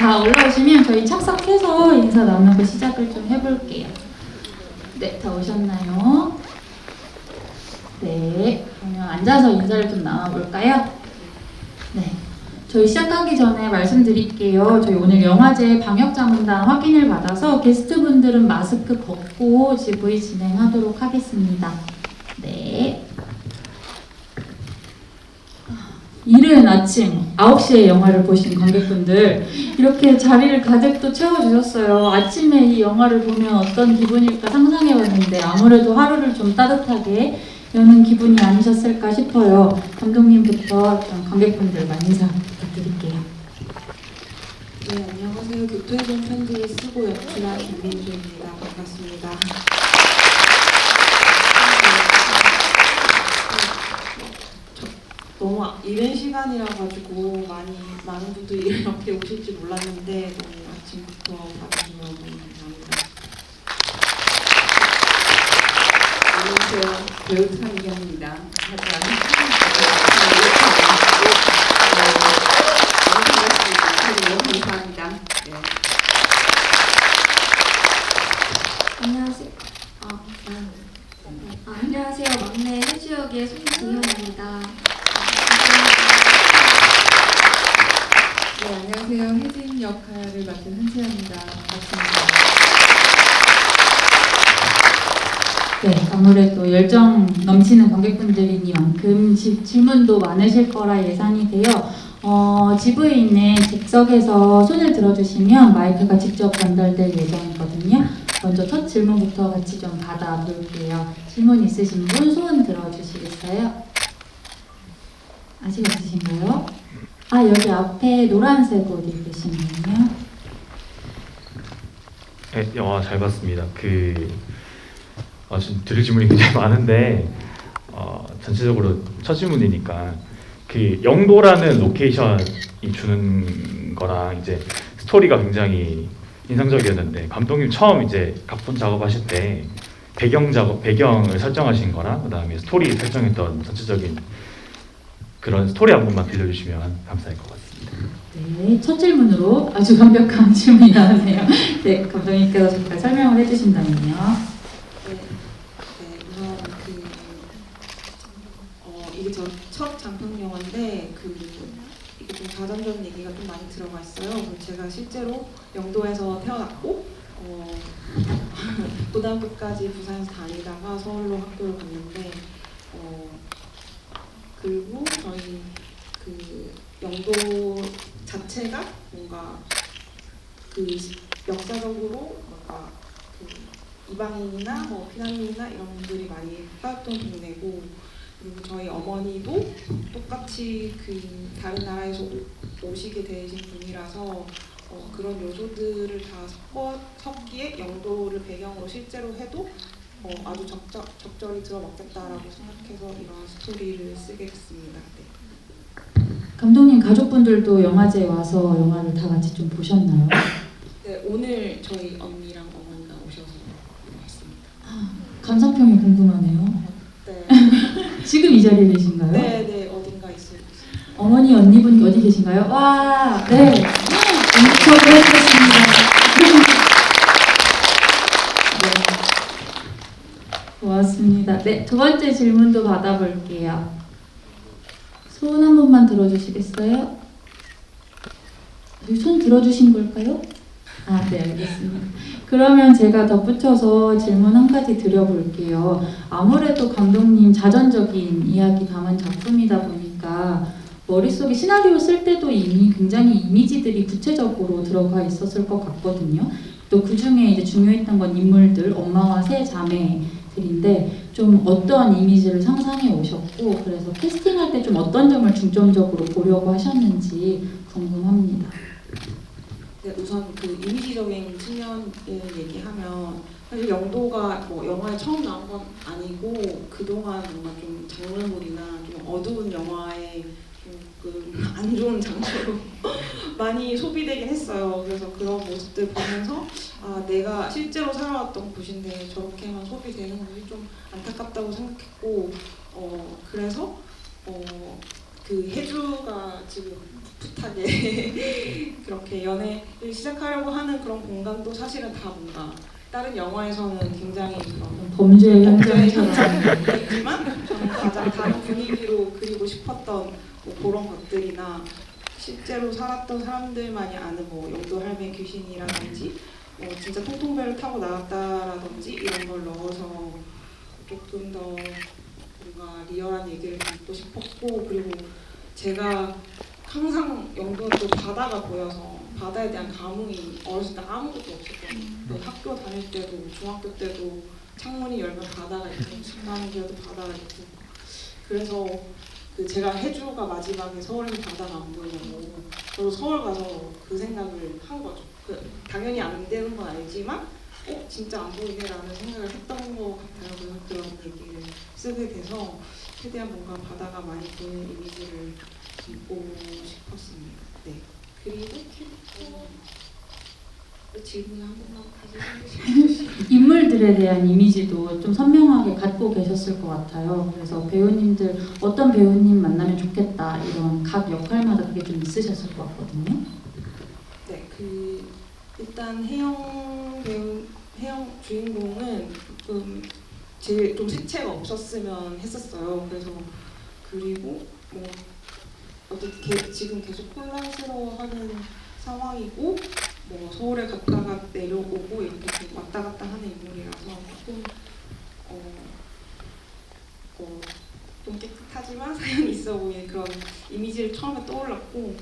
다 올라오시면 저희 착석해서 인사 나누고 시작을 좀 해볼게요. 네, 다 오셨나요? 네, 그러면 앉아서 인사를 좀 나눠볼까요? 네, 저희 시작하기 전에 말씀드릴게요. 저희 오늘 영화제 방역자문단 확인을 받아서 게스트분들은 마스크 벗고 GV 진행하도록 하겠습니다. 네. 이른 아침 9시에 영화를 보신 관객분들 이렇게 자리를 가득 또 채워주셨어요. 아침에 이 영화를 보면 어떤 기분일까 상상해봤는데 아무래도 하루를 좀 따뜻하게 여는 기분이 아니셨을까 싶어요. 감독님부터 관객분들과 인사 부탁드릴게요. 네, 안녕하세요. 교토해동 편지를 쓰고 연출한 김민주입니다. 반갑습니다. 너무 이른 시간이라 가지고 많은 분들이 이렇게 오실 줄 몰랐는데 너무 아침부터 봐주시면 너무 감사합니다. 안녕하세요. 배우 차미경입니다. 너무 감사합니다. 네. 안녕하세요. 막내 혜주 역의 손지현입니다. 네, 안녕하세요. 혜진 역할을 맡은 한채연입니다. 반갑습니다. 네, 아무래도 열정 넘치는 관객분들이니만큼 질문도 많으실 거라 예상이 돼요. 지부에 있는 객석에서 손을 들어주시면 마이크가 직접 전달될 예정이거든요. 먼저 첫 질문부터 같이 좀 받아볼게요. 질문 있으신 분 손 들어주시겠어요? 아직 없으신가요? 아, 여기 앞에 노란색 옷 입으신 분이요? 네, 영화 잘 봤습니다. 지금 드릴 질문이 굉장히 많은데 전체적으로 첫 질문이니까 영도라는 로케이션이 주는 거랑 이제 스토리가 굉장히 인상적이었는데 감독님 처음 이제 각본 작업하실 때 배경을 설정하신 거랑 그다음에 스토리 설정했던 전체적인 그런 스토리 한 번만 들려주시면 감사할 것 같습니다. 네, 첫 질문으로 아주 완벽한 질문이 나왔네요. 네, 감독님께서 잠깐 설명을 해주신다면요. 우선 이게 저 첫 장편 영화인데 이게 좀 자전적인 얘기가 좀 많이 들어가 있어요. 제가 실제로 영도에서 태어났고 고등학교까지 부산에서 다니다가 서울로 학교를 갔는데 그리고 저희 영도 자체가 뭔가 역사적으로 뭔가 이방인이나 피난민이나 이런 분들이 많이 살았던 동네고 그리고 저희 어머니도 똑같이 다른 나라에서 오시게 되신 분이라서 그런 요소들을 다 섞기에 영도를 배경으로 실제로 해도 아주 적절히 들어맞겠다라고 생각해서 이런 스토리를 쓰게 됐습니다. 네. 감독님 가족분들도 영화제에 와서 영화를 다 같이 좀 보셨나요? 네, 오늘 저희 언니랑 어머니가 오셔서 왔습니다. 감상평이 궁금하네요. 네. 지금 이 자리에 계신가요? 네, 어딘가 있어요. 어머니, 언니분 어디 계신가요? 와, 네. 인터뷰 해주셨습니다. 네. 고맙습니다. 네, 두 번째 질문도 받아볼게요. 손 한 번만 들어주시겠어요? 손 들어주신 걸까요? 아, 네, 알겠습니다. 그러면 제가 덧붙여서 질문 한 가지 드려볼게요. 아무래도 감독님 자전적인 이야기 담은 작품이다 보니까 머릿속에 시나리오 쓸 때도 이미 굉장히 이미지들이 구체적으로 들어가 있었을 것 같거든요. 또 그 중에 이제 중요했던 건 인물들, 엄마와 세 자매들인데 좀 어떤 이미지를 상상해 오셨고 그래서 캐스팅할 때 좀 어떤 점을 중점적으로 보려고 하셨는지 궁금합니다. 네, 우선 이미지적인 측면을 얘기하면 사실 영도가 영화에 처음 나온 건 아니고 그동안 뭔가 좀 장르물이나 좀 어두운 영화에 조금 안 좋은 장소로 많이 소비되긴 했어요. 그래서 그런 모습들 보면서 내가 실제로 살아왔던 곳인데 저렇게만 소비되는 것이 좀 안타깝다고 생각했고 그래서 혜주가 지금 풋풋하게 그렇게 연애를 시작하려고 하는 그런 공간도 사실은 다 뭔가 다른 영화에서는 굉장히 그런 범죄 범죄의 현장처럼. 현장이지만 저는 가장 다른 분위기로 그리고 싶었던 뭐 그런 것들이나 실제로 살았던 사람들만이 아는 뭐 영도 할매 귀신이라든지 뭐 진짜 통통배를 타고 나왔다라든지 이런 걸 넣어서 조금 더 뭔가 리얼한 얘기를 듣고 싶었고, 그리고 제가 항상 영도는 또 바다가 보여서 바다에 대한 감흥이 어렸을 때 아무것도 없었거든요. 학교 다닐 때도 중학교 때도 창문이 열면 바다가 있고 집 가는 길에도 바다가 있고, 그래서 그 제가 해주가 마지막에 서울에서 바다가 안 보이냐고 저도 서울 가서 그 생각을 한 거죠. 당연히 안 되는 건 알지만 진짜 안 보이네라는 생각을 했던 것 같아요. 그래서 그런 얘기를 쓰게 돼서 최대한 뭔가 바다가 많이 보이는 이미지를 담고 싶었습니다. 네. 그리고 질문 한 번만 다시 해주시면 인물들에 대한 이미지도 좀 선명하게 갖고 계셨을 것 같아요. 그래서 배우님들 어떤 배우님 만나면 좋겠다 이런 각 역할마다 그게 좀 있으셨을 것 같거든요. 네, 일단 혜영 주인공은 조금 제일 좀 색채가 없었으면 했었어요. 그래서 그리고 뭐 어떻게 지금 계속 혼란스러워하는 상황이고 뭐 서울에 갔다가 내려오고 이렇게 좀 왔다 갔다 하는 인물이라서 조금 좀 깨끗하지만 사연이 있어 보이는 그런 이미지를 처음에 떠올랐고,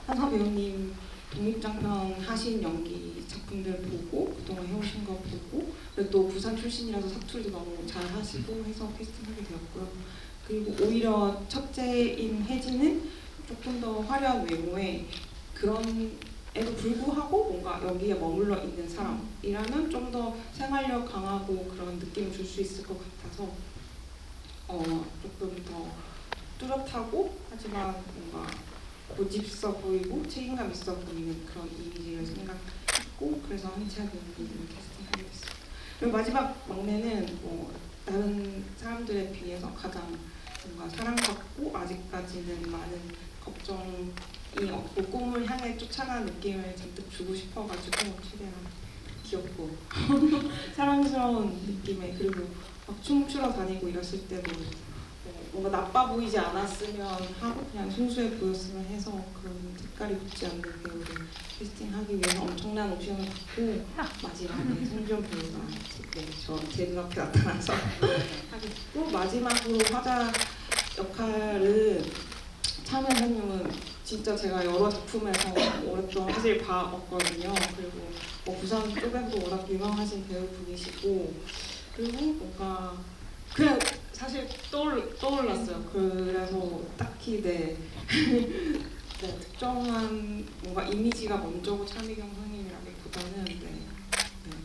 한서 배우님 독립장편 하신 연기 작품들 보고 그동안 해오신 거 보고, 그리고 또 부산 출신이라서 사투리도 너무 잘 하시고 해서 캐스팅하게 되었고요. 그리고 오히려 첫째인 혜진은 조금 더 화려한 외모에 그런에도 불구하고 뭔가 여기에 머물러 있는 사람이라면 좀 더 생활력 강하고 그런 느낌을 줄 수 있을 것 같아서 조금 더 뚜렷하고 하지만 뭔가 고집있어 보이고 책임감 있어 보이는 그런 이미지를 생각했고, 그래서 한치아 배우님을 캐스팅하게 됐습니다. 그리고 마지막 막내는 뭐 다른 사람들에 비해서 가장 뭔가 사랑받고 아직까지는 많은 걱정이 없고 꿈을 향해 쫓아가는 느낌을 잔뜩 주고 싶어가지고 최대한 귀엽고 사랑스러운 느낌의, 그리고 막 춤추러 다니고 이랬을 때도 뭔가 나빠 보이지 않았으면 하고 그냥 순수해 보였으면 해서 그런 색깔이 붙지 않는 배우를 캐스팅하기 위해서 엄청난 오디션을 받고 마지막에 송지연 배우가 제 눈앞에 나타나서 하게 됐고, 마지막으로 화자 역할은 차은현 선생님은 진짜 제가 여러 작품에서 오랫동안 사실 봐왔거든요. 그리고 뭐 부산 쪽에서도 워낙 유명하신 배우분이시고, 그리고 뭔가 그냥 사실 떠올랐어요. 그래서 딱히 네, 특정한 뭔가 이미지가 먼저고 차미경 선생님이라기보다는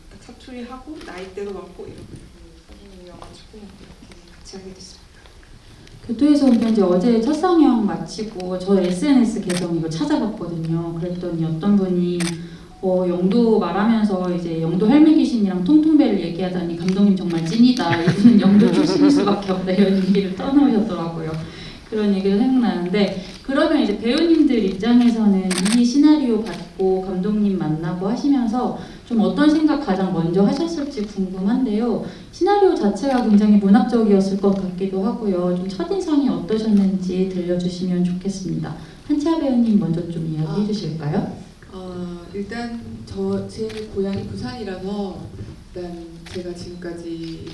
딱 사투리하고 나이대도 많고 이런 선생님이어가지고 이렇게 같이 하게 됐습니다. 교토에서 온 편지 어제 첫 상영 마치고 저 SNS 계정 이거 찾아봤거든요. 그랬더니 어떤 분이 영도 말하면서 이제 영도 할매 귀신이랑 통통배를 얘기하다니 감독님 정말 찐이다. 이분은 영도 출신일 수밖에 없다. 이런 얘기를 떠놓으셨더라고요. 그런 얘기가 생각나는데, 그러면 이제 배우님들 입장에서는 이 시나리오 받고 감독님 만나고 하시면서 좀 어떤 생각 가장 먼저 하셨을지 궁금한데요. 시나리오 자체가 굉장히 문학적이었을 것 같기도 하고요. 좀 첫인상이 어떠셨는지 들려주시면 좋겠습니다. 한치아 배우님 먼저 좀 이야기해 주실까요? 일단 제 고향이 부산이라서 일단 제가 지금까지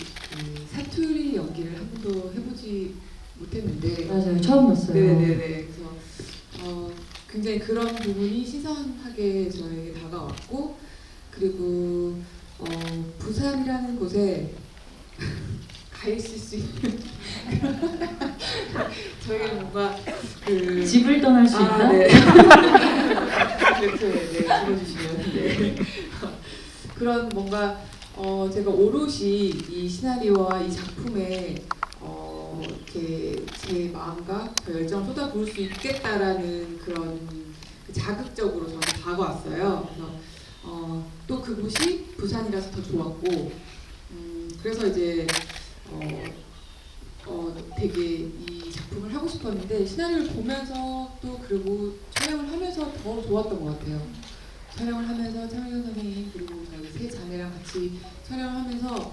사투리 연기를 한 번도 해보지 못했는데 맞아요. 처음 봤어요. 네네네. 그래서 굉장히 그런 부분이 신선하게 저에게 다가왔고, 그리고 부산이라는 곳에 가 있을 수 있는 저에게는 뭔가 집을 떠날 수 있다? 네. 이렇게 들어주시면 네. 그런 뭔가 제가 오롯이 이 시나리오와 이 작품에 이렇게 제 마음과 그 열정을 쏟아부을 수 있겠다라는 그런 자극적으로 저한테 다가왔어요. 그래서 또 그곳이 부산이라서 더 좋았고, 그래서 이제 되게 이 작품 작품을 하고 싶었는데 시나리오를 보면서 또 그리고 촬영을 하면서 더 좋았던 것 같아요. 촬영을 하면서 차민경 선생님 그리고 저희 세 자매랑 같이 촬영을 하면서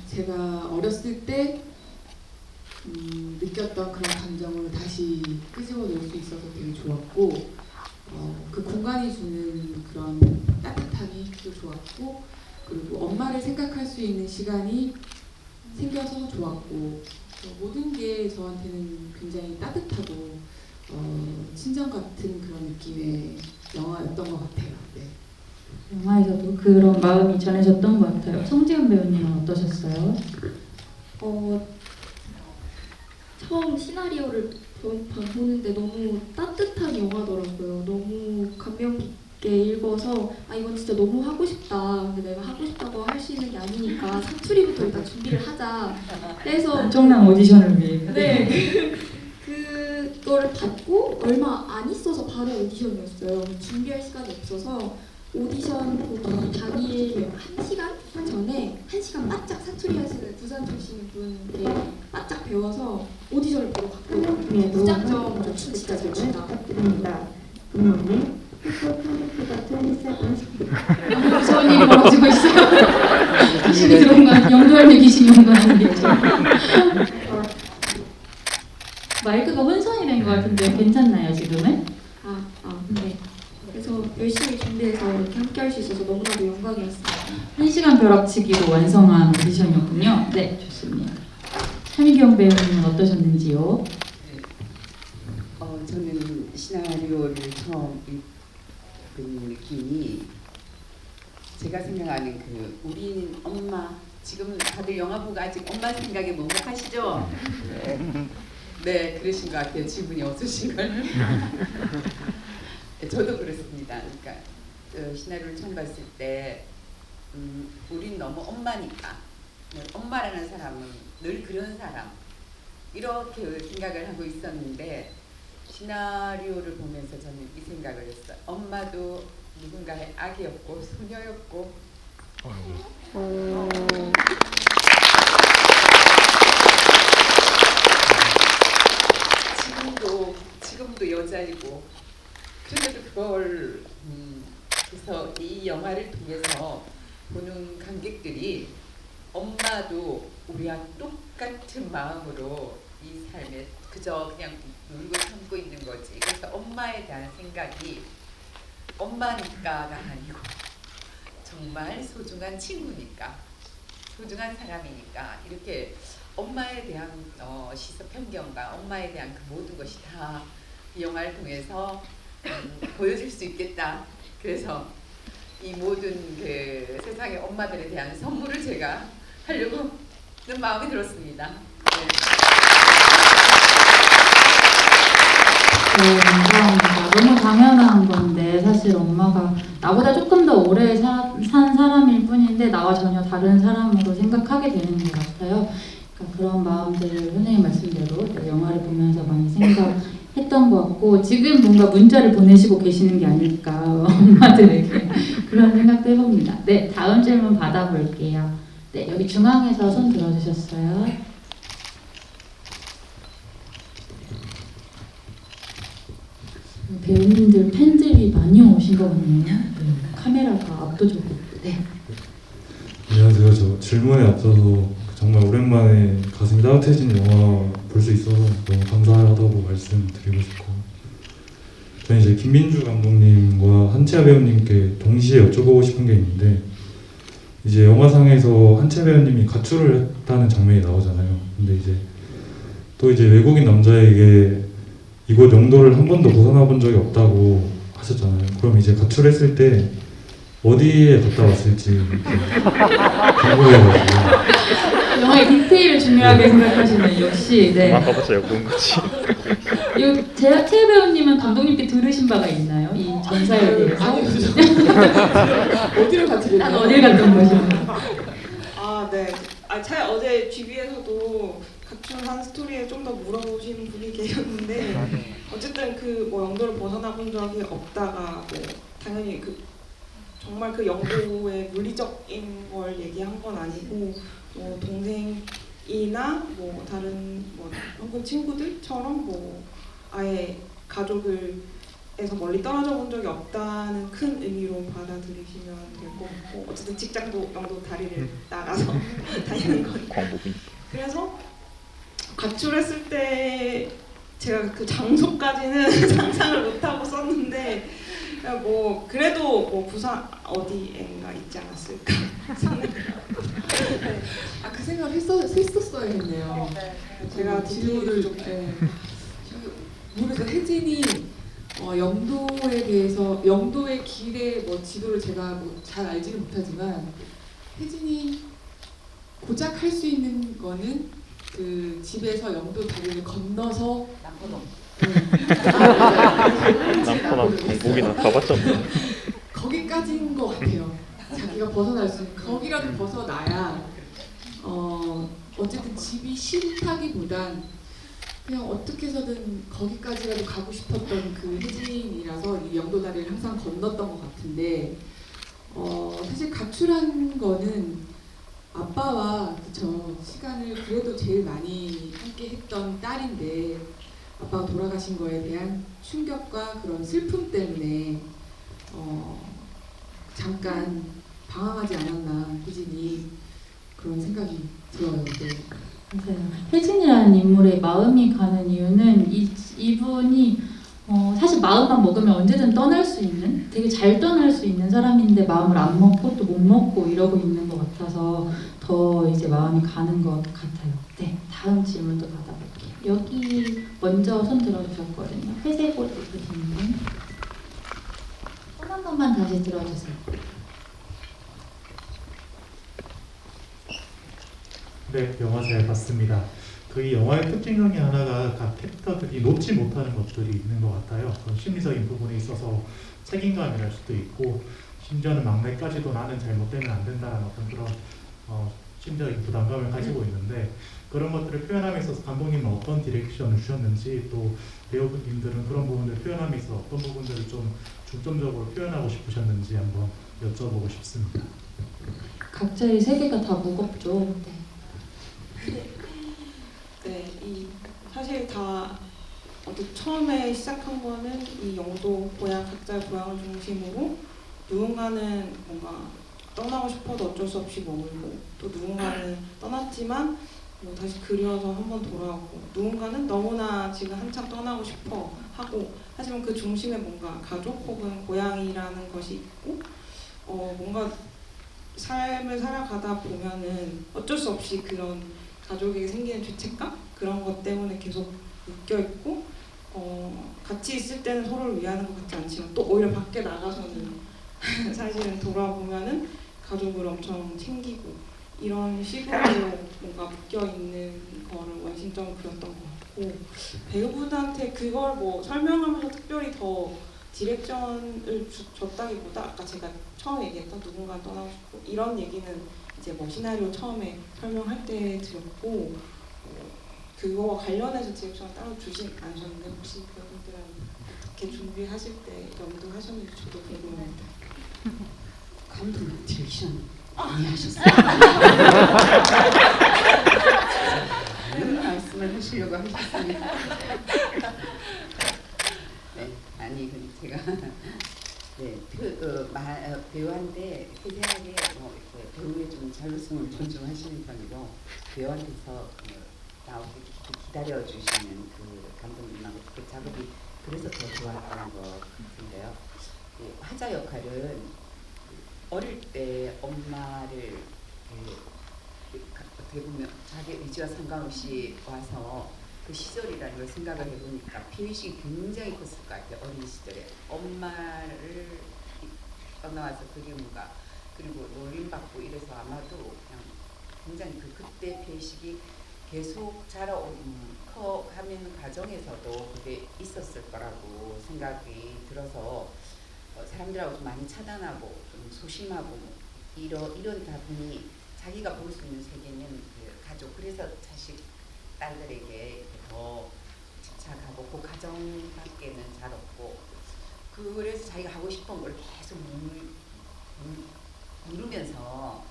제가 어렸을 때 느꼈던 그런 감정을 다시 끄집어낼 수 있어서 되게 좋았고 그 공간이 주는 그런 따뜻함이 또 좋았고 그리고 엄마를 생각할 수 있는 시간이 생겨서 좋았고 모든 게 저한테는 굉장히 따뜻하고 친정 같은 그런 느낌의 영화였던 것 같아요. 네. 영화에서도 그런 마음이 전해졌던 것 같아요. 송지은 배우님은 어떠셨어요? 처음 시나리오를 보는데 너무 따뜻한 영화더라고요. 너무 감명 깊게 읽어서 이건 진짜 너무 하고 싶다. 근데 내가 하고 싶다고 할 수 있는 게 아니니까 사투리부터 일단 준비를 하자. 그래서 엄청난 오디션을 위해. 네. 그거를 받고 얼마 안 있어서 바로 오디션이었어요. 준비할 시간이 없어서 오디션 보기 당일 1시간 전에 1시간 바짝 사투리 하시는 부산 출신인 분께 바짝 배워서 오디션을 보러 갔거든요. 네, 무작정 저 진짜 잘 춘다. 부탁드립니다. 부모님. 무서운 일이 벌어지고 있어요. 귀신이 들어온 거 영도할매 귀신이 온 거 아니겠죠? 마이크가 혼선이 된 것 같은데 괜찮나요 지금은? 네. 그래서 열심히 준비해서 이렇게 함께 할 수 있어서 너무나도 영광이었습니다. 1시간 벼락치기로 완성한 오디션이었군요. 네, 좋습니다. 차미경 배우님은 어떠셨는지요? 저는 시나리오를 처음 읽은 느낌이 제가 생각하는 그 우리는 엄마 지금 다들 영화 보고 아직 엄마 생각에 먹먹하시죠? 네, 그러신 것 같아요. 지분이 없으신 걸. 저도 그렇습니다. 그러니까 시나리오를 처음 봤을 때 우린 너무 엄마니까 엄마라는 사람은 늘 그런 사람 이렇게 생각을 하고 있었는데 시나리오를 보면서 저는 이 생각을 했어요. 엄마도 누군가의 아기였고 소녀였고 지금도 여자이고 그런데도 그걸 그래서 이 영화를 통해서 보는 관객들이 엄마도 우리와 똑같은 마음으로 이 삶에 그저 그냥 놀고 참고 있는 거지. 그래서 엄마에 대한 생각이 엄마니까가 아니고 정말 소중한 친구니까 소중한 사람이니까 이렇게 엄마에 대한 시선 편견과 엄마에 대한 그 모든 것이 다 이 영화를 통해서 보여줄 수 있겠다. 그래서 이 모든 그 세상의 엄마들에 대한 선물을 제가 하려고 는 마음이 들었습니다. 네. 네, 감사합니다. 너무 당연한 건데 사실 엄마가 나보다 조금 더 오래 산 사람일 뿐인데 나와 전혀 다른 사람으로 생각하게 되는 것 같아요. 그러니까 그런 마음들을 선생님 말씀대로 영화를 보면서 많이 생각했던 것 같고 지금 뭔가 문자를 보내시고 계시는 게 아닐까 엄마들에게 그런 생각도 해봅니다. 네, 다음 질문 받아볼게요. 네, 여기 중앙에서 손 들어주셨어요. 배우님들 팬들이 많이 오신 것 같네요. 네, 카메라가 압도적으로. 네. 안녕하세요. 저 질문에 앞서서 정말 오랜만에 가슴이 따뜻해진 영화 볼 수 있어서 너무 감사하다고 말씀드리고 싶고 저는 이제 김민주 감독님과 한채아 배우님께 동시에 여쭤보고 싶은 게 있는데 이제 영화상에서 한채아 배우님이 가출을 했다는 장면이 나오잖아요. 근데 이제 또 이제 외국인 남자에게 이곳 영도를 한 번도 벗어나 본 적이 없다고 하셨잖아요. 그럼 이제 가출했을 때 어디에 갔다 왔을지 궁금해가지고. 영화의 디테일을 중요하게 생각하시는 역시. 네. 아까부터 본 거지. 이거 채 배우님은 감독님께 들으신 바가 있나요? 이 전사에 대해서? 어디를 같이 난 어딜 갔던 것이요? 네. 제가 어제 GB에서도 가출한 스토리에 좀 더 물어보시는 분이 계셨는데 어쨌든 그 영도를 벗어나 본 적이 없다가 당연히 정말 그 영도의 물리적인 걸 얘기한 건 아니고 동생이 이나 뭐 다른 뭐 한국 친구들처럼 뭐 아예 가족을에서 멀리 떨어져 본 적이 없다는 큰 의미로 받아들이시면 될 것 같고, 어쨌든 직장도 영도 다리를 나가서 다니는 거니까. 그래서 가출했을 때 제가 그 장소까지는 상상을 못하고 썼는데, 뭐 그래도 뭐 부산 어디엔가 있지 않았을까. 그 생각을 했었어야 했네요. 제가 질문을 좀 모르겠어요. 혜진이 영도에 대해서 영도의 길의 뭐 지도를 제가 뭐 잘 알지는 못하지만 혜진이 고작 할 수 있는 거는 그 집에서 영도 다리를 건너서 남포동. 남포나 공복이나 가봤자 뭐. 거기까지인 것 같아요. 자기가 벗어날 수 있는 거기라도 벗어나야 어쨌든 집이 싫다기보단 그냥 어떻게 해서든 거기까지라도 가고 싶었던 그 혜진이라서 이 영도 다리를 항상 건넜던 것 같은데 사실 가출한 거는 아빠와 그쵸 시간을 그래도 제일 많이 함께 했던 딸인데 아빠가 돌아가신 거에 대한 충격과 그런 슬픔 때문에 잠깐 방황하지 않았나 혜진이 그런 생각이 들어요. 네. 맞아요. 혜진이라는 인물의 마음이 가는 이유는 이분이 사실 마음만 먹으면 언제든 떠날 수 있는, 되게 잘 떠날 수 있는 사람인데 마음을 안 먹고 또 못 먹고 이러고 있는 것 같아서 더 이제 마음이 가는 것 같아요. 네, 다음 질문도 받아볼게요. 여기 먼저 손 들어주셨거든요. 회색 옷 입으신 분. 손 한 번만 다시 들어주세요. 네, 영화 잘 봤습니다. 그 이 영화의 특징 중에 하나가 각 캐릭터들이 놓지 못하는 것들이 있는 것 같아요. 그런 심리적인 부분에 있어서 책임감이랄 수도 있고, 심지어는 막내까지도 나는 잘못되면 안 된다는 어떤 그런 심리적인 부담감을 가지고 있는데, 그런 것들을 표현함에 있어서 감독님은 어떤 디렉션을 주셨는지, 또 배우분들은 그런 부분을 표현함에 있어서 어떤 부분들을 좀 중점적으로 표현하고 싶으셨는지 한번 여쭤보고 싶습니다. 각자의 세계가 다 무겁죠. 네. 네, 사실 다 처음에 시작한 거는 이 영도 각자의 고향을 중심으로 누군가는 뭔가 떠나고 싶어도 어쩔 수 없이 머물고, 또 누군가는 떠났지만 뭐 다시 그리워서 한번 돌아오고, 누군가는 너무나 지금 한참 떠나고 싶어 하고, 하지만 그 중심에 뭔가 가족 혹은 고향이라는 것이 있고, 뭔가 삶을 살아가다 보면은 어쩔 수 없이 그런 가족에게 생기는 죄책감? 그런 것 때문에 계속 묶여있고, 같이 있을 때는 서로를 위하는 것 같지 않지만 또 오히려 밖에 나가서는 사실은 돌아보면은 가족을 엄청 챙기고, 이런 식으로 뭔가 묶여있는 거를 원심적으로 그렸던 것 같고, 배우분한테 그걸 뭐 설명하면서 특별히 더 디렉션을 줬다기보다 아까 제가 처음 얘기했던 누군가 떠나고 싶고 이런 얘기는 이제 뭐 시나리오 처음에 설명할 때 드렸고, 그거와 관련해서 디렉션을 따로 주진 않으셨는데 혹시 배우분들은 어떻게 준비하실 때 염두하셨는지 저도 궁금합니다. 감독님 디렉션 많이 하셨어요. 그런 말씀을 하시려고 하셨습니다. 네, 아니 제가 배우한테 세세하게 배우의 좀 자율성을 존중하시는 편이고, 배우한테서 나오기 기다려 주시는 그 감독님하고 그 작업이 그래서 더 좋았던 것 같은데요. 화자 역할은 어릴 때 엄마를 어떻게 보면 자기 의지와 상관없이 와서 그 시절이라는 걸 생각을 해보니까 피해의식이 굉장히 컸을 것 같아요. 어린 시절에 엄마를 떠나와서 그리움과 그리고 놀림받고 이래서 아마도 그냥 굉장히 그때 피해의식이 계속 커가는 과정에서도 그게 있었을 거라고 생각이 들어서 사람들하고 좀 많이 차단하고 좀 소심하고 이러다 보니 자기가 볼 수 있는 세계는 그 가족, 그래서 자식 딸들에게 더 집착하고 그 가정 밖에는 잘 없고, 그래서 자기가 하고 싶은 걸 계속 누르면서,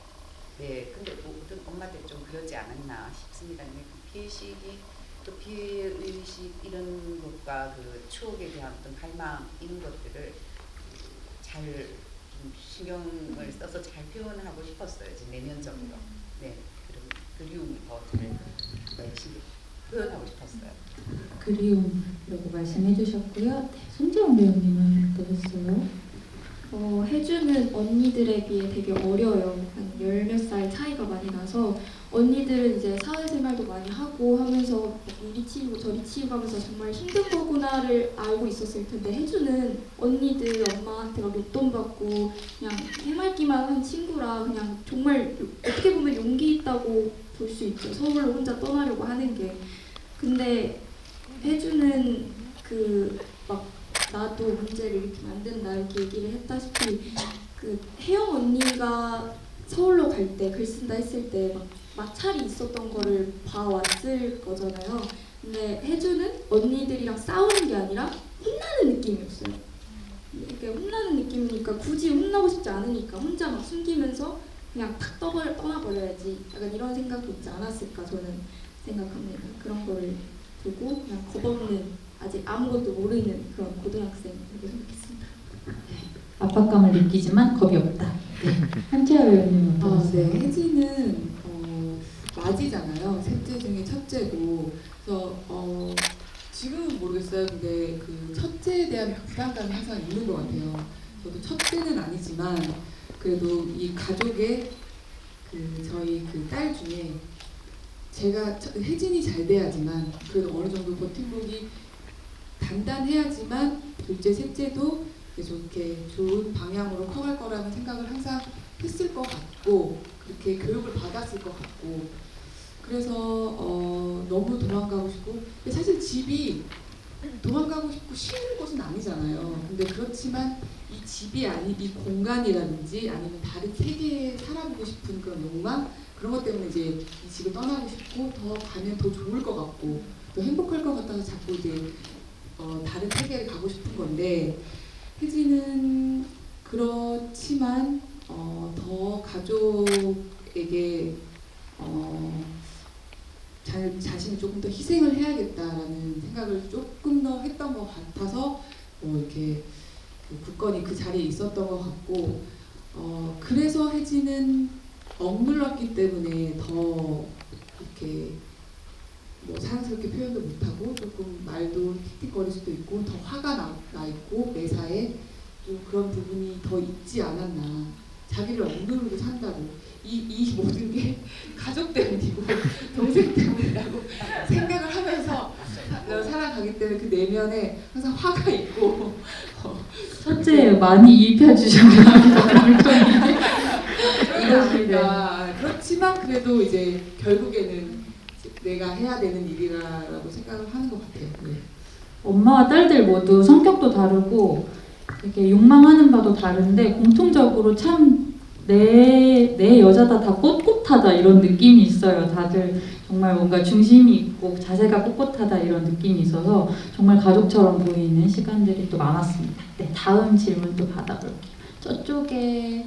네, 근데 뭐 모든 엄마들 좀 그러지 않았나 싶습니다. 근데 그 피해의식이 또 피해의식 이런 것과 그 추억에 대한 어떤 갈망 이런 것들을 잘 좀 신경을 써서 잘 표현하고 싶었어요. 이제 내면적으로. 네, 그런 그리움을 더잘 표현하고 싶었어요. 그리움이라고 말씀해 주셨고요. 네, 손재원 배우님은 어떠셨어요? 혜주는 언니들에 비해 되게 어려요. 한 10몇 살 차이가 많이 나서 언니들은 이제 사회생활도 많이 하고 하면서 이리 치우고 저리 치우고 하면서 정말 힘든 거구나를 알고 있었을 텐데 혜주는 언니들 엄마한테 막 용돈 받고 그냥 해맑기만 한 친구라 그냥 정말 어떻게 보면 용기 있다고 볼 수 있죠. 서울로 혼자 떠나려고 하는 게. 근데 혜주는 막 나도 문제를 이렇게 만든다 이렇게 얘기를 했다시피 그 혜영 언니가 서울로 갈 때 글 쓴다 했을 때 막 마찰이 있었던 거를 봐왔을 거잖아요. 근데 혜주는 언니들이랑 싸우는 게 아니라 혼나는 느낌이었어요. 이렇게 혼나는 느낌이니까 굳이 혼나고 싶지 않으니까 혼자 막 숨기면서 그냥 탁 떠나버려야지 약간 이런 생각이 있지 않았을까 저는 생각합니다. 그런 거를 보고 그냥 겁없는 아직 아무것도 모르는 그런 고등학생 이렇게 생각했습니다. 압박감을 느끼지만 겁이 없다. 네. 한채아 의원님은 어떠셨어요? 네, 혜지는 맞이잖아요. 셋째 중에 첫째고, 그래서 지금은 모르겠어요. 근데 그 첫째에 대한 부담감이 항상 있는 것 같아요. 저도 첫째는 아니지만 그래도 이 가족의 저희 딸 중에 제가 혜진이 잘 돼야지만 그래도 어느 정도 버팀목이 단단해야지만 둘째, 셋째도 이렇게 좋은 방향으로 커갈 거라는 생각을 항상 했을 것 같고 그렇게 교육을 받았을 것 같고 그래서 너무 도망가고 싶고 근데 사실 집이 도망가고 싶고 쉬는 곳은 아니잖아요. 근데 그렇지만 이 집이 아닌 이 공간이라든지 아니면 다른 세계에 살아보고 싶은 그런 욕망 그런 것 때문에 이제 이 집을 떠나고 싶고 더 가면 더 좋을 것 같고 더 행복할 것 같아서 자꾸 이제 다른 세계를 가고 싶은 건데 혜지는 그렇지만 더 가족에게 자신이 조금 더 희생을 해야겠다라는 생각을 조금 더 했던 것 같아서 이렇게 굳건히 그 자리에 있었던 것 같고 그래서 혜지는 억눌렀기 때문에 더 이렇게 사랑스럽게 표현도 못하고 조금 말도 틱틱거릴 수도 있고 더 화가 나 있고 매사에 좀 그런 부분이 더 있지 않았나. 자기를 억누르고 산다고 이 모든 게 가족 때문이고 동생 때문이라고 생각을 하면서 살아가기 때문에 그 내면에 항상 화가 있고 첫째 많이 입혀주셨나요? 이것입니다. 그렇지만 그래도 이제 결국에는 내가 해야 되는 일이라고 생각을 하는 것 같아요. 네. 엄마와 딸들 모두 성격도 다르고 이렇게 욕망하는 바도 다른데 공통적으로 참 내 여자다 다 꼿꼿하다 이런 느낌이 있어요. 다들 정말 뭔가 중심이 있고 자세가 꼿꼿하다 이런 느낌이 있어서 정말 가족처럼 보이는 시간들이 또 많았습니다. 네, 다음 질문 또 받아볼게요. 저쪽에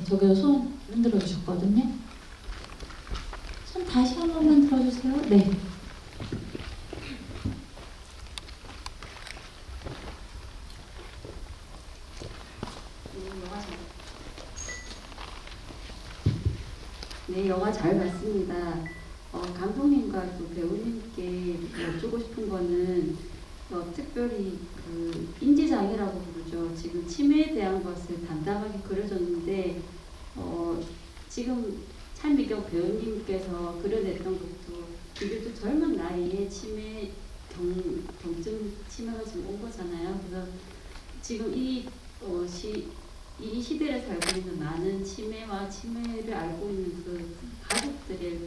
저기서 손 흔들어 주셨거든요. 손 다시 한 번만 들어주세요. 네. 네, 영화 잘 봤습니다. 감독님과 또 배우님께 여쭈고 싶은 거는 특별히 그 인지장애라고 부르죠. 지금 치매에 대한 것을 담담하게 그려줬는데 지금 찬미경 배우님께서 그려냈던 것도 비교적 젊은 나이에 경증 치매가 지금 온 거잖아요. 그래서 지금 이 시대를 살고 있는 많은 치매와 치매를 알고 있는 그 가족들에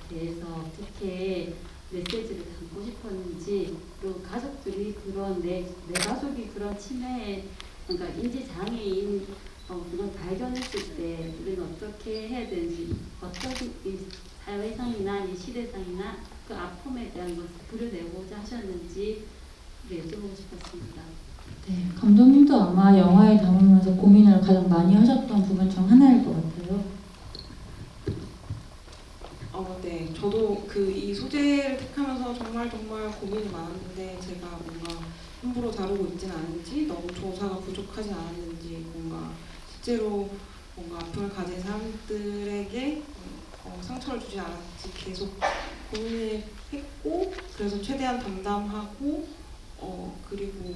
대해서 어떻게 메시지를 담고 싶었는지 그리고 가족들이 그런 내 가족이 그런 치매에 그러니까 인지장애인 그걸 발견했을 때 우리는 어떻게 해야 되는지 어떤 이 사회상이나 이 시대상이나 그 아픔에 대한 것을 그려내고자 하셨는지 여쭤보고 싶었습니다. 네, 감독님도 아마 영화에 담으면서 고민을 가장 많이 하셨던 부분 중 하나일 것 같아요. 이 소재를 택하면서 정말 고민이 많았는데 제가 뭔가 함부로 다루고 있진 않은지 너무 조사가 부족하진 않았는지 뭔가 실제로 뭔가 아픔을 가진 사람들에게 상처를 주지 않았지 계속 고민을 했고 그래서 최대한 담담하고 그리고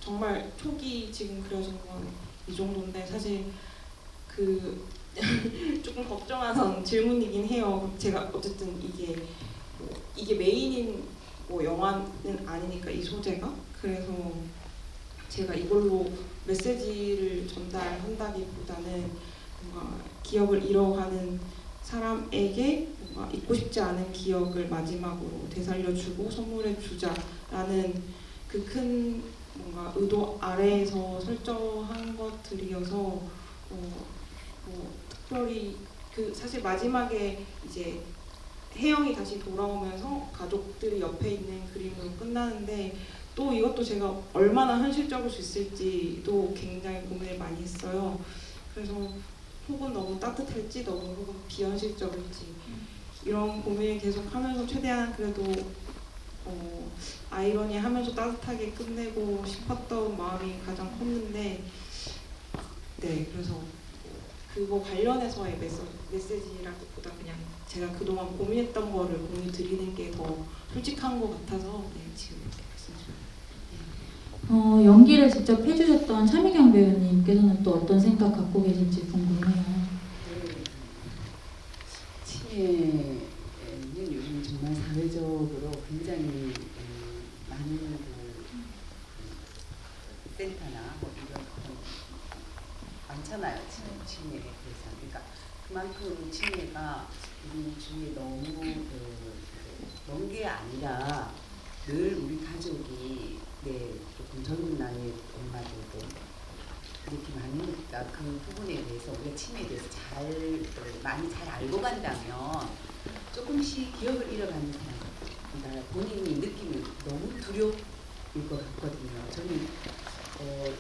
정말 초기 지금 그려진 건 이 정도인데 사실 조금 걱정하는 질문이긴 해요. 제가 어쨌든 이게 메인인 영화는 아니니까 이 소재가 그래서 제가 이걸로 메시지를 전달한다기보다는 뭔가 기억을 잃어가는 사람에게 뭔가 잊고 싶지 않은 기억을 마지막으로 되살려주고 선물해 주자라는 그 큰 뭔가 의도 아래에서 설정한 것들이어서 특별히 사실 마지막에 이제 혜영이 다시 돌아오면서 가족들이 옆에 있는 그림으로 끝나는데 또 이것도 제가 얼마나 현실적일 수 있을지도 굉장히 고민을 많이 했어요. 그래서 혹은 너무 따뜻할지 너무 혹은 비현실적일지 이런 고민을 계속 하면서 최대한 그래도 아이러니하면서 따뜻하게 끝내고 싶었던 마음이 가장 컸는데 네 그래서 그거 관련해서의 메시지라기보다 그냥 제가 그동안 고민했던 거를 공유 드리는 게 더 솔직한 것 같아서 네, 지금 이렇게 말씀드립니다. 연기를 직접 해주셨던 차미경 배우님께서는 또 어떤 생각 갖고 계실지 궁금해요. 치매는 요즘 정말 사회적으로 굉장히 많은 센터나 이런 많잖아요. 치매에 대해서. 그러니까 그만큼 치매가 우리 주위에 너무 먼 게 아니라 늘 우리 가족이 조금 젊은 나이에 엄마들도 이렇게 많으니까 그 부분에 대해서 우리가 치매에 대해서 많이 잘 알고 간다면 조금씩 기억을 잃어가는 사람, 본인이 느끼면 너무 두려울 것 같거든요. 저는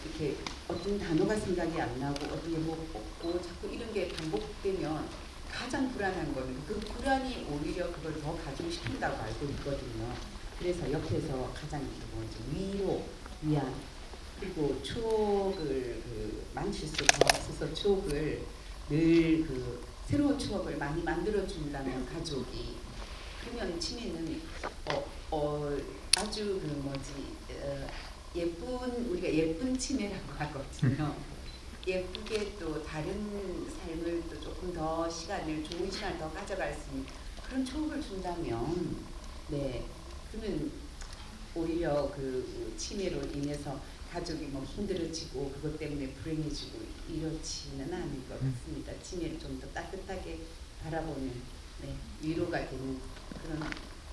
이렇게 어떤 단어가 생각이 안 나고 어디에 없고 자꾸 이런 게 반복되면 가장 불안한 거는 그 불안이 오히려 그걸 더 가중시킨다고 알고 있거든요. 그래서 옆에서 가장 위로, 위안, 그리고 추억을 만질 수가 없어서 추억을 늘 새로운 추억을 많이 만들어준다면 가족이 그러면 치매는 아주 우리가 예쁜 치매라고 하거든요. 예쁘게 또 다른 삶을 또 조금 더 좋은 시간을 더 가져갈 수 있는 그런 추억을 준다면 그러면 오히려 그 치매로 인해서 가족이 힘들어지고 그것 때문에 불행해지고 이렇지는 않을 것 같습니다. 치매를 좀 더 따뜻하게 바라보는 위로가 되는 그런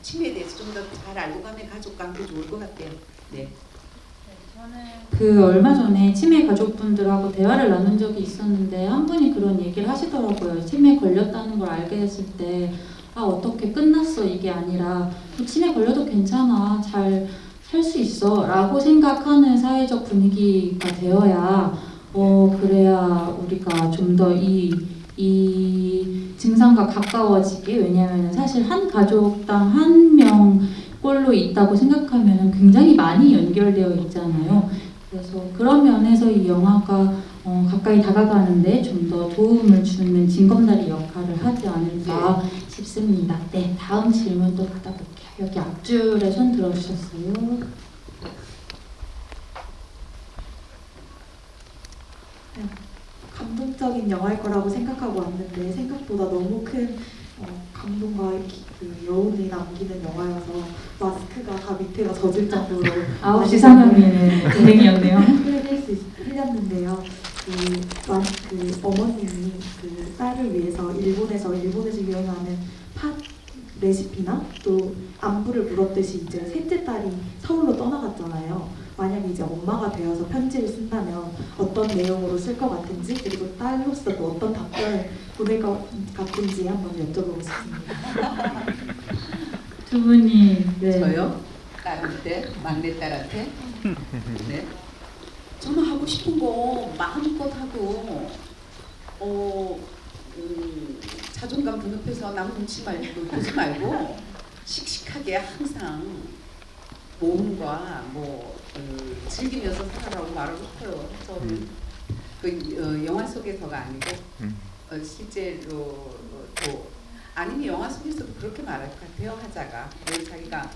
치매에 대해서 좀 더 잘 알고 가면 가족과 함께 좋을 것 같아요. 저는 얼마 전에 치매 가족분들하고 대화를 나눈 적이 있었는데 한 분이 그런 얘기를 하시더라고요. 치매 걸렸다는 걸 알게 됐을 때 어떻게 끝났어 이게 아니라 치매 걸려도 괜찮아 잘 살 수 있어 라고 생각하는 사회적 분위기가 되어야 그래야 우리가 좀 더 이 증상과 가까워지게 왜냐하면 사실 한 가족당 한 명꼴로 있다고 생각하면 굉장히 많이 연결되어 있잖아요. 그래서 그런 면에서 이 영화가 가까이 다가가는데 좀 더 도움을 주는 징검다리 역할을 하지 않을까 싶습니다. 네, 다음 질문 또 받아볼게요. 여기 앞줄에 손 들어주셨어요. 감동적인 영화일 거라고 생각하고 왔는데 생각보다 너무 큰 감동과 그 여운이 남기는 영화여서 마스크가 다 밑에가 젖을 정도로 9시 상영에는 진행이었네요. 흘렸는데요. 그 어머님이 그 딸을 위해서 일본에서 유행하는 팥 레시피나 또 안부를 물었듯이 이제 셋째 딸이 서울로 떠나갔잖아요. 만약에 이제 엄마가 되어서 편지를 쓴다면 어떤 내용으로 쓸 것 같은지 그리고 딸로서 또 어떤 답변을 보낼 것 같은지 한번 여쭤보고 싶습니다. 두 분이 저요? 딸한테? 막내딸한테? 네. 저는 하고 싶은 거 마음껏 하고 자존감 분업해서 남 눈치 말고 보지 말고 씩씩하게 항상 몸과 즐기면서 살아라고 말하고 싶어요. 저는 영화 속에서가 아니고 실제로도 아니면 영화 속에서도 그렇게 말할 것 같아요. 하자가 왜 자기가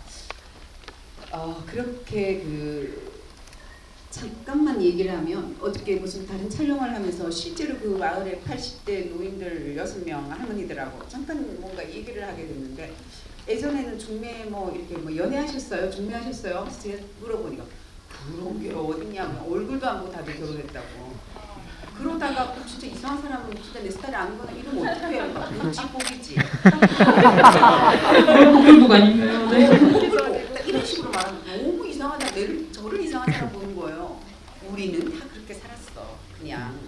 그렇게 잠깐만 얘기를 하면 어저께 무슨 다른 촬영을 하면서 실제로 그 마을에 80대 노인들 6명 할머니들하고 잠깐 뭔가 얘기를 하게 됐는데 예전에는 중매 이렇게 연애하셨어요? 중매하셨어요? 그래서 제가 물어보니까 그런 게 어딨냐면 얼굴도 안 보고 다들 결혼했다고. 그러다가 진짜 이상한 사람은 진짜 내 스타일이 아니거나 이러면 어떻게 해요? 눈치 보기지. 복불복 아닌가요? 네. 이런 식으로 말하면 너무 이상하다. 저를 이상한 사람 보는 거예요. 우리는 다 그렇게 살았어. 그냥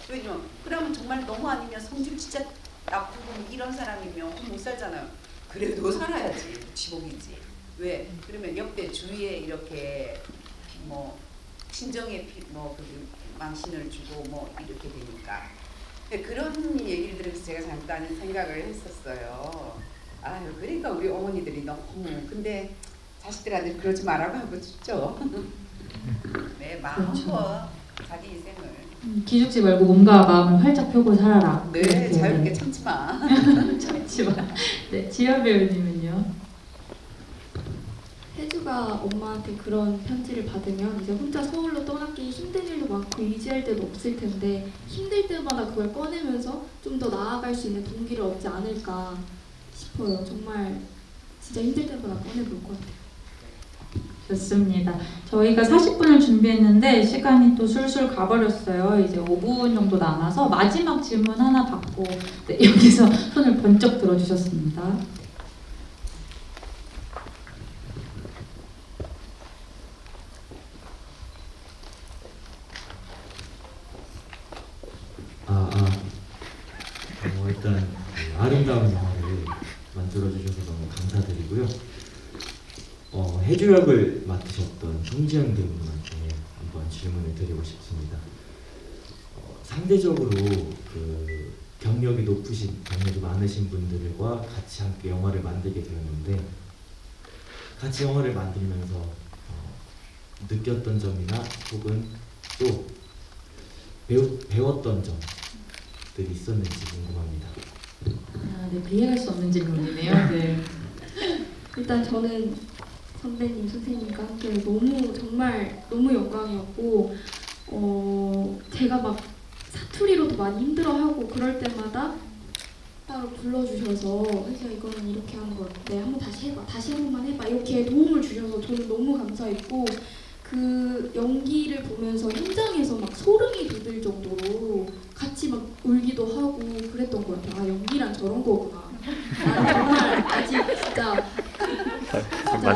왜냐면 그러면 정말 너무 아니면 성질 진짜 나쁘고 이런 사람이면 못 살잖아요. 그래도 살아야지. 지복이지. 왜? 그러면 옆에 주위에 이렇게 친정에 망신을 주고 이렇게 되니까 그런 얘기를 들으면서 제가 잠깐 생각을 했었어요. 아유 그러니까 우리 어머니들이 너무 근데 자식들한테 그러지 말라고 하고 싶죠. 네 마음껏 자기 인생을 기죽지 말고 몸과 마음을 활짝 펴고 살아라. 네 자유롭게 참지 마. 참지 마. 네 지연 배우님은요? 혜주가 엄마한테 그런 편지를 받으면 이제 혼자 서울로 떠나기 힘든 일도 많고 의지할 데도 없을 텐데 힘들 때마다 그걸 꺼내면서 좀 더 나아갈 수 있는 동기를 얻지 않을까 싶어요. 정말 진짜 힘들 때마다 꺼내볼 것 같아요. 좋습니다. 저희가 40분을 준비했는데 시간이 또 술술 가버렸어요. 이제 5분 정도 남아서 마지막 질문 하나 받고 여기서 손을 번쩍 들어주셨습니다. 일단 아름다운 영화를 만들어주셔서 너무 감사드리고요. 해주 역을 맡으셨던 송지현 배우님한테 한번 질문을 드리고 싶습니다. 상대적으로 경력이 많으신 분들과 같이 함께 영화를 만들게 되었는데 같이 영화를 만들면서 느꼈던 점이나 혹은 또 배웠던 점들이 있었는지 궁금합니다. 네, 이해할 수 없는 질문이네요. 네. 일단 저는 선배님, 선생님과 함께 정말 너무 영광이었고 제가 막 사투리로도 많이 힘들어하고 그럴 때마다 따로 불러주셔서 혜지야 이거는 이렇게 하는 거 어때? 한번 다시 해봐. 다시 한 번만 해봐. 이렇게 도움을 주셔서 저는 너무 감사했고 그 연기를 보면서 현장에서 막 소름이 돋을 정도로 같이 막 울기도 하고 그랬던 것 같아요. 아 연기란 저런 거구나. 난 정말 아직 진짜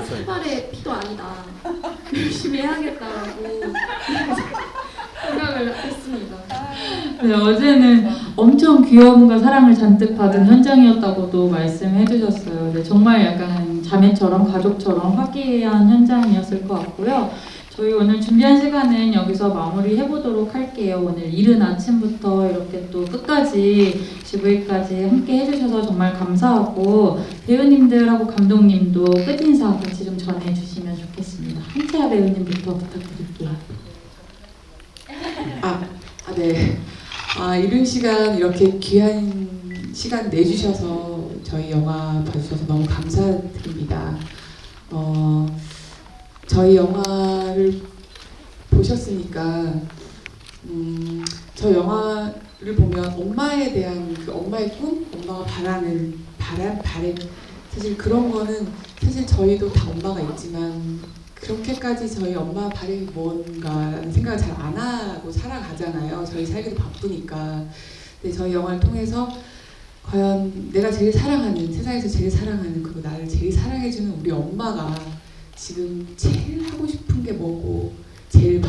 신발의 피도 아니다. 열심히 해야겠다라고 생각을 했습니다. 네, 어제는 엄청 귀여움과 사랑을 잔뜩 받은 현장이었다고도 말씀해 주셨어요. 네, 정말 약간 자매처럼 가족처럼 화기애애한 현장이었을 것 같고요. 저희 오늘 준비한 시간은 여기서 마무리해 보도록 할게요. 오늘 이른 아침부터 이렇게 또 끝까지 GV까지 함께 해주셔서 정말 감사하고 배우님들하고 감독님도 끝인사 같이 좀 전해주시면 좋겠습니다. 한채아 배우님부터 부탁드릴게요. 네. 이른 시간 이렇게 귀한 시간 내주셔서 저희 영화 봐주셔서 너무 감사드립니다. 저희 영화를 보셨으니까 저 영화를 보면 엄마에 대한 엄마의 꿈, 엄마가 바라는 바람, 사실 그런 거는 사실 저희도 다 엄마가 있지만 그렇게까지 저희 엄마 바람이 뭔가라는 생각을 잘 안 하고 살아가잖아요. 저희 살기도 바쁘니까. 근데 저희 영화를 통해서 과연 내가 제일 사랑하는, 세상에서 제일 사랑하는, 그리고 나를 제일 사랑해주는 우리 엄마가 지금 제일 하고 싶은 게 뭐고 제일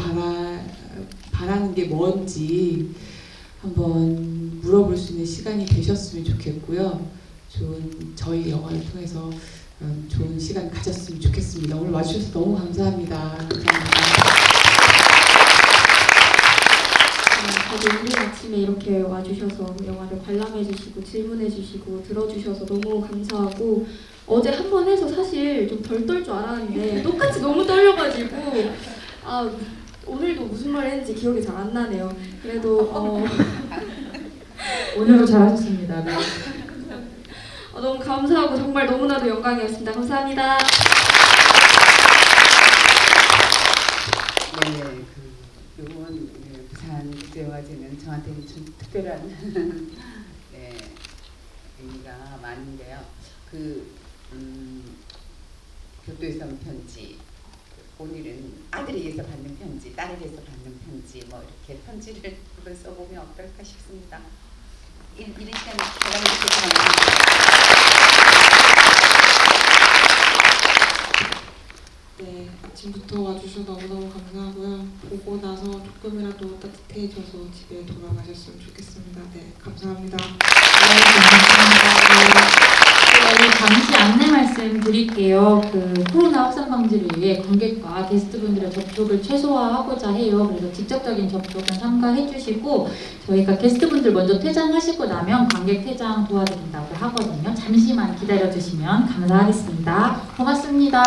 바라는 게 뭔지 한번 물어볼 수 있는 시간이 되셨으면 좋겠고요. 저희 영화를 통해서 좋은 시간 가졌으면 좋겠습니다. 오늘 와주셔서 너무 감사합니다. 감사합니다. 아주 이른 아침에 이렇게 와주셔서 영화를 관람해주시고 질문해주시고 들어주셔서 너무 감사하고 어제 한 번 해서 사실 좀 덜 떨 줄 알았는데 똑같이 너무 떨려가지고 오늘도 무슨 말 했는지 기억이 잘 안 나네요. 그래도 오늘도 잘하셨습니다. 네. 너무 감사하고 정말 너무나도 영광이었습니다. 감사합니다. 네, 이번 부산 국제영화제는 저한테는 좀 특별한 네, 의미가 많은데요. 교토에서 온 편지, 오늘은 아들에 의해서 받는 편지, 딸에 의해서 받는 편지, 뭐 이렇게 편지를 한번 써보면 어떨까 싶습니다. 이런 시간을 제가 이렇게 네, 아침부터 와주셔서 너무너무 감사하고요. 보고 나서 조금이라도 따뜻해져서 집에 돌아가셨으면 좋겠습니다. 네, 감사합니다. 네, 감사합니다. 네, 잠시 안내 말씀 드릴게요. 코로나 확산 방지를 위해 관객과 게스트분들의 접촉을 최소화하고자 해요. 그래서 직접적인 접촉은 삼가해 주시고 저희가 게스트분들 먼저 퇴장하시고 나면 관객 퇴장 도와드린다고 하거든요. 잠시만 기다려 주시면 감사하겠습니다. 고맙습니다.